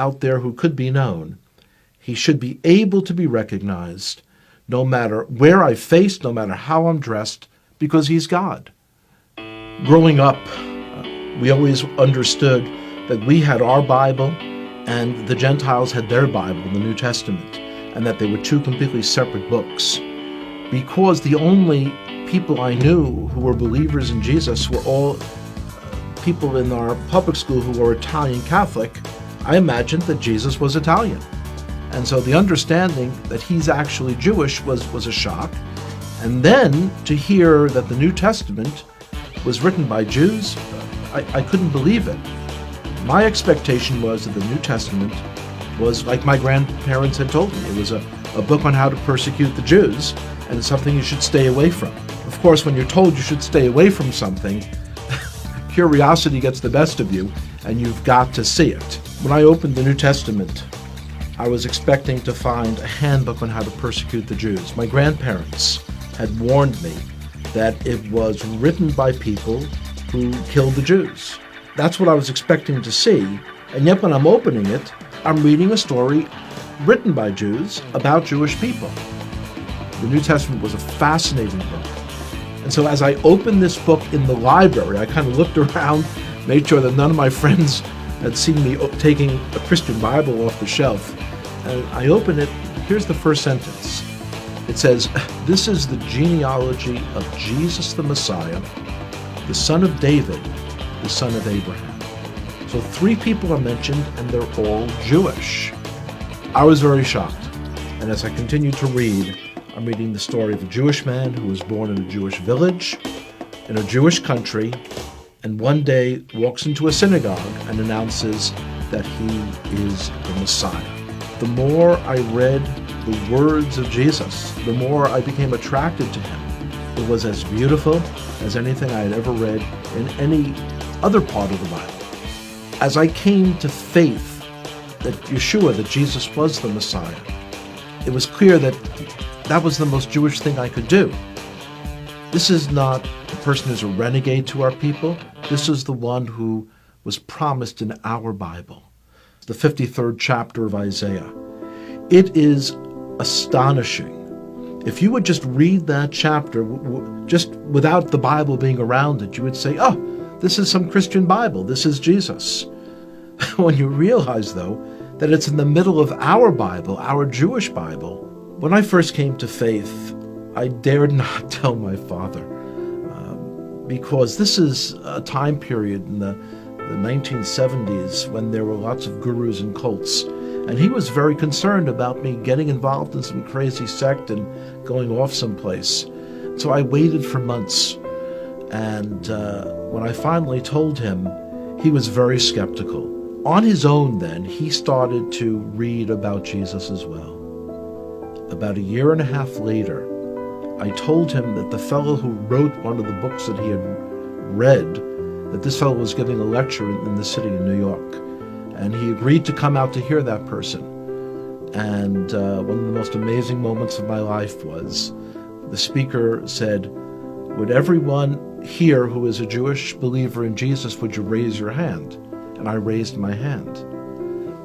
out there who could be known. He should be able to be recognized no matter where I face, no matter how I'm dressed, because he's God. Growing up, we always understood that we had our Bible and the Gentiles had their Bible, the New Testament, and that they were two completely separate books. Because the only people I knew who were believers in Jesus were all people in our public school who were Italian Catholic, I imagined that Jesus was Italian. And so the understanding that he's actually Jewish was a shock. And then to hear that the New Testament was written by Jews, I couldn't believe it. My expectation was that the New Testament was like my grandparents had told me. It was a book on how to persecute the Jews, and it's something you should stay away from. Of course, when you're told you should stay away from something, curiosity gets the best of you, and you've got to see it. When I opened the New Testament, I was expecting to find a handbook on how to persecute the Jews. My grandparents had warned me that it was written by people who killed the Jews. That's what I was expecting to see, and yet when I'm opening it, I'm reading a story written by Jews about Jewish people. The New Testament was a fascinating book. And so as I opened this book in the library, I kind of looked around, made sure that none of my friends had seen me taking a Christian Bible off the shelf. And I opened it. Here's the first sentence. It says, "This is the genealogy of Jesus the Messiah, the son of David, the son of Abraham." So 3 people are mentioned, and they're all Jewish. I was very shocked. And as I continued to read, I'm reading the story of a Jewish man who was born in a Jewish village, in a Jewish country, and one day walks into a synagogue and announces that he is the Messiah. The more I read the words of Jesus, the more I became attracted to him. It was as beautiful as anything I had ever read in any other part of the Bible. As I came to faith that Yeshua, that Jesus was the Messiah, it was clear that that was the most Jewish thing I could do. This is not a person who's a renegade to our people. This is the one who was promised in our Bible, the 53rd chapter of Isaiah. It is astonishing. If you would just read that chapter, just without the Bible being around it, you would say, oh, this is some Christian Bible. This is Jesus. When you realize, though, that it's in the middle of our Bible, our Jewish Bible. When I first came to faith, I dared not tell my father, because this is a time period in the 1970s when there were lots of gurus and cults, and he was very concerned about me getting involved in some crazy sect and going off someplace. So I waited for months, and when I finally told him, he was very skeptical. On his own then, he started to read about Jesus as well. About 1.5 years later, I told him that the fellow who wrote one of the books that he had read, that this fellow was giving a lecture in the city of New York. And he agreed to come out to hear that person. And one of the most amazing moments of my life was the speaker said, "Would everyone here who is a Jewish believer in Jesus, would you raise your hand?" And I raised my hand.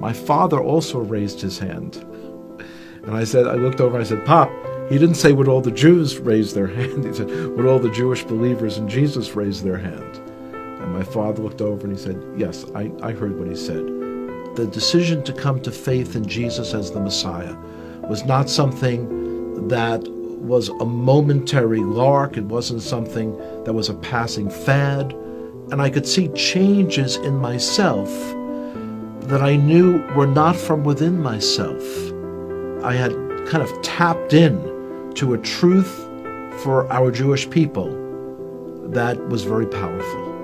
My father also raised his hand. And I looked over and I said, "Pop," he didn't say would all the Jews raise their hand. He said, would all the Jewish believers in Jesus raise their hand? And my father looked over and he said, yes, I heard what he said. The decision to come to faith in Jesus as the Messiah was not something that was a momentary lark. It wasn't something that was a passing fad. And I could see changes in myself that I knew were not from within myself. I had kind of tapped in to a truth for our Jewish people that was very powerful.